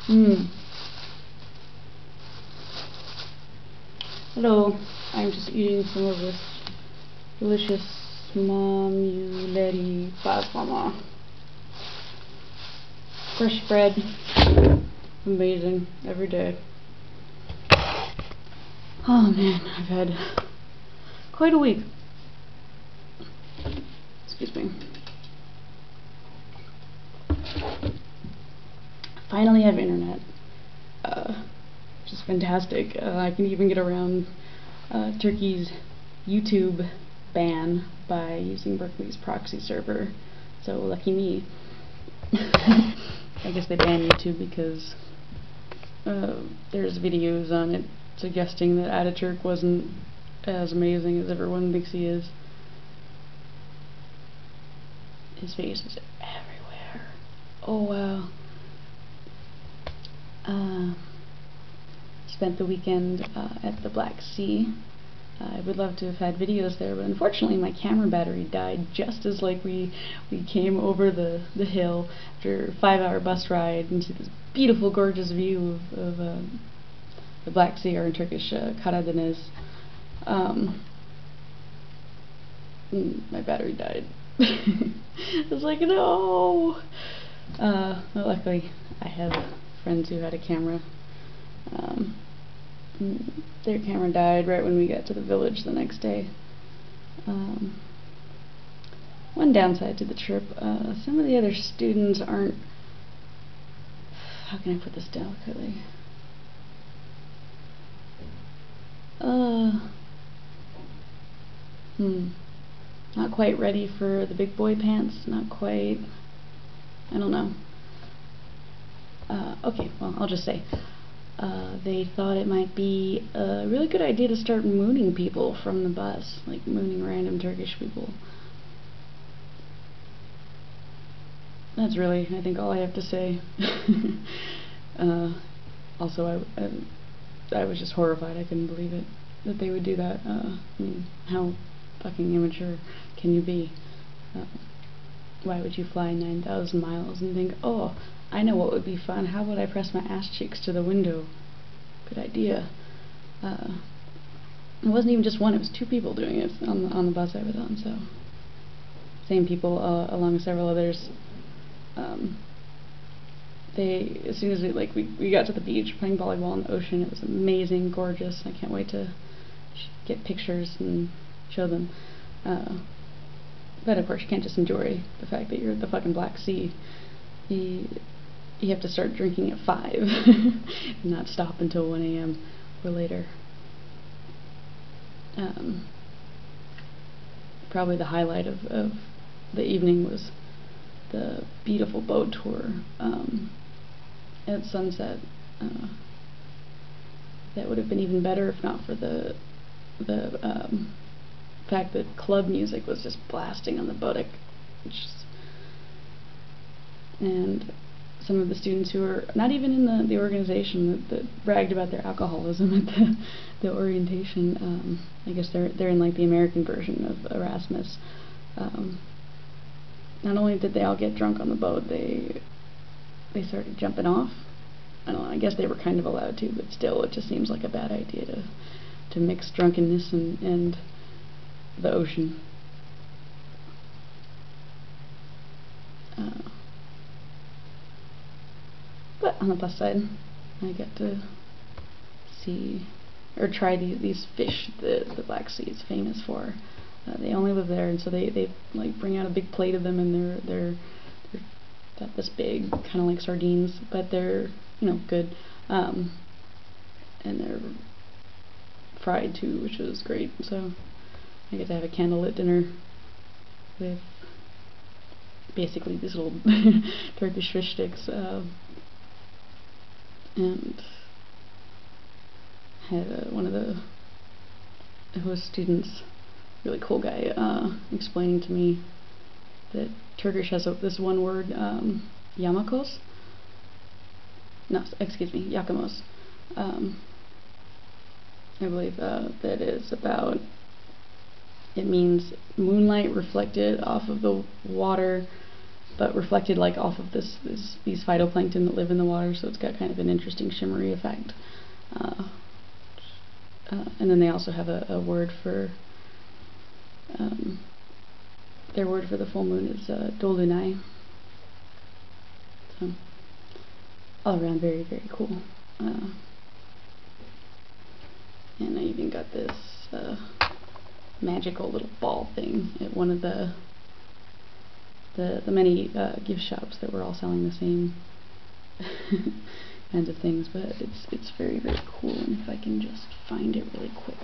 Mm. Hello, I'm just eating some of this delicious Mamuletti Basmama. Fresh bread, amazing, every day. Oh man, I've had quite a week. Excuse me. Finally have internet, which is fantastic. I can even get around Turkey's YouTube ban by using Berkeley's proxy server, so lucky me. I guess they banned YouTube because there's videos on it suggesting that Ataturk wasn't as amazing as everyone thinks he is. His face is everywhere. Oh wow. Spent the weekend at the Black Sea. I would love to have had videos there, but unfortunately my camera battery died just as we came over the hill after a 5-hour bus ride into this beautiful, gorgeous view of the Black Sea, or in Turkish, Karadeniz. My battery died. I was like, no! Well, luckily I have friends who had a camera. Their camera died right when we got to the village the next day. One downside to the trip, some of the other students aren't, how can I put this delicately? Not quite ready for the big boy pants, not quite, I don't know. Okay, well, I'll just say, they thought it might be a really good idea to start mooning people from the bus, like mooning random Turkish people. That's really, I think, all I have to say. Also, I was just horrified. I couldn't believe it, that they would do that. I mean, how fucking immature can you be? Why would you fly 9,000 miles and think, oh, I know what would be fun. How would I press my ass cheeks to the window? Good idea. It wasn't even just one, it was 2 people doing it on the bus I was on, so. Same people, along with several others. As soon as we got to the beach, playing volleyball in the ocean, it was amazing, gorgeous. I can't wait to get pictures and show them. But of course, you can't just enjoy the fact that you're at the fucking Black Sea. You have to start drinking at 5 and not stop until 1 a.m. or later. Probably the highlight of the evening was the beautiful boat tour at sunset. That would have been even better if not for the fact that club music was just blasting on the boat. And some of the students who were not even in the organization that bragged about their alcoholism at the orientation, I guess they're in the American version of Erasmus. Not only did they all get drunk on the boat, they started jumping off. I don't know, I guess they were kind of allowed to, but still, it just seems like a bad idea to mix drunkenness and the ocean. But on the plus side, I get to see or try these fish that the Black Sea is famous for. They only live there, and so they bring out a big plate of them, and they're about this big, kind of like sardines, but they're good, and they're fried too, which is great. So I get to have a candlelit dinner with basically these little Turkish fish sticks. And had one of the host students, really cool guy, explaining to me that Turkish has this one word, yamakos. No, excuse me, yakamos. I believe that is about, it means moonlight reflected off of the water but reflected like off of these phytoplankton that live in the water, so it's got kind of an interesting shimmery effect. And then they also have a word for their word for the full moon is Dolunai. So all around very, very cool. And I even got this magical little ball thing at one of the many gift shops that were all selling the same kinds of things, but it's very, very cool. And if I can just find it really quick.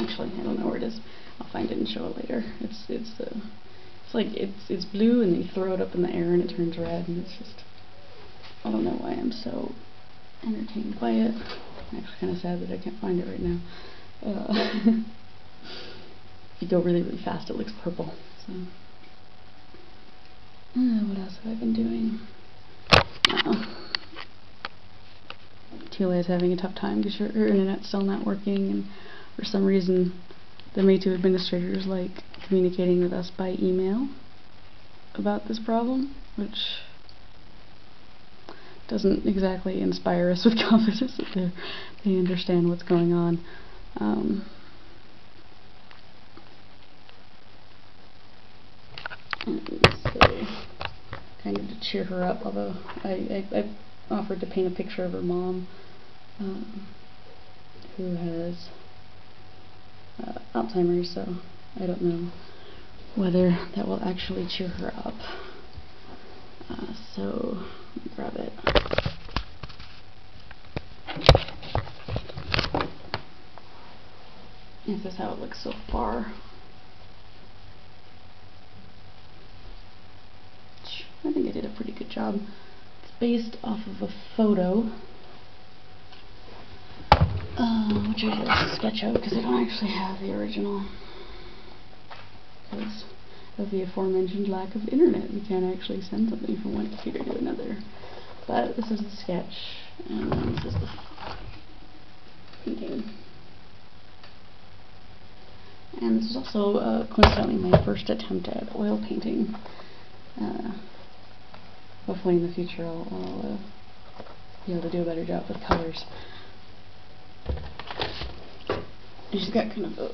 Actually, I don't know where it is. I'll find it and show it later. It's blue, and you throw it up in the air and it turns red, and it's just, I don't know why I'm so entertained by it. I'm actually kind of sad that I can't find it right now. If you go really, really fast, it looks purple. So, what else have I been doing? Tila is having a tough time because her internet's still not working, and for some reason the Meitu administrators like communicating with us by email about this problem, which doesn't exactly inspire us with confidence that they understand what's going on. And so, kind of to cheer her up, although I offered to paint a picture of her mom, who has Alzheimer's, so I don't know whether that will actually cheer her up. So, let me grab it. This is how it looks so far. I think I did a pretty good job. It's based off of a photo, which I have to sketch out because I don't actually have the original. Because of the aforementioned lack of internet, we can't actually send something from one computer to another. But this is the sketch, and this is the painting. And this is also coincidentally my first attempt at oil painting. Hopefully in the future I'll be able to do a better job with colors. She's got kind of a,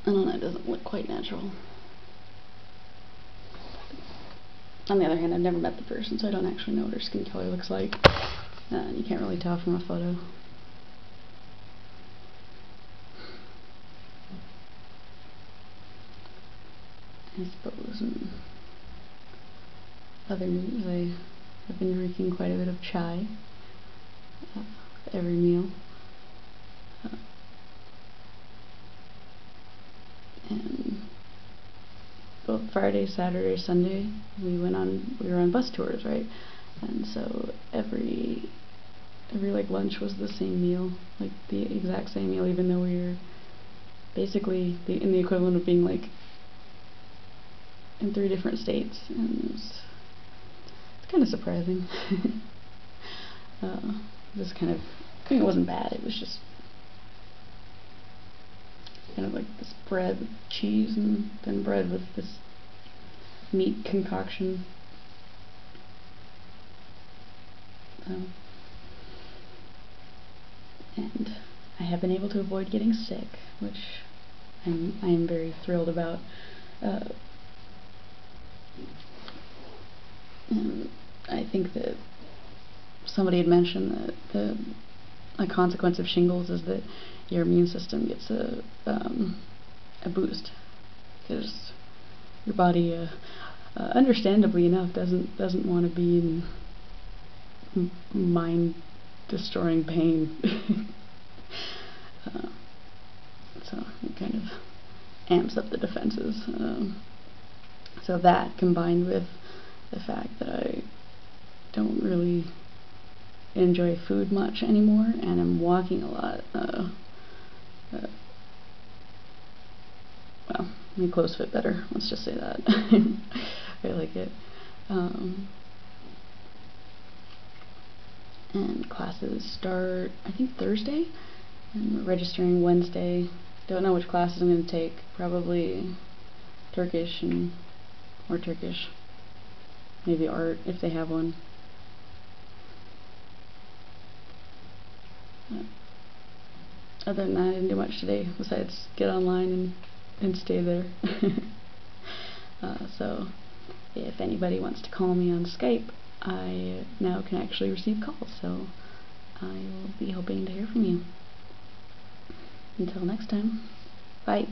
I don't know, it doesn't look quite natural. On the other hand, I've never met the person, so I don't actually know what her skin color looks like. And you can't really tell from a photo. I suppose in other news, I have been drinking quite a bit of chai every meal. And both Friday, Saturday, Sunday, we were on bus tours, right? And so every like lunch was the same meal, like the exact same meal, even though we were basically in the equivalent of being like in 3 different states, and it's kind of surprising. Just kind of, I mean, it wasn't bad, it was just kind of like this bread with cheese and then bread with this meat concoction. And I have been able to avoid getting sick, which I am very thrilled about. And I think that somebody had mentioned that a consequence of shingles is that your immune system gets a boost, because your body, understandably enough, doesn't want to be in mind-destroying pain. So it kind of amps up the defenses. So that, combined with the fact that I don't really enjoy food much anymore, and I'm walking a lot. Well, my clothes fit better, let's just say that. I like it. And classes start, I think, Thursday, I'm registering Wednesday. Don't know which classes I'm going to take. Probably Turkish or Turkish. Maybe art if they have one. Other than that, I didn't do much today besides get online and stay there. So if anybody wants to call me on Skype, I now can actually receive calls, so I will be hoping to hear from you. Until next time, bye.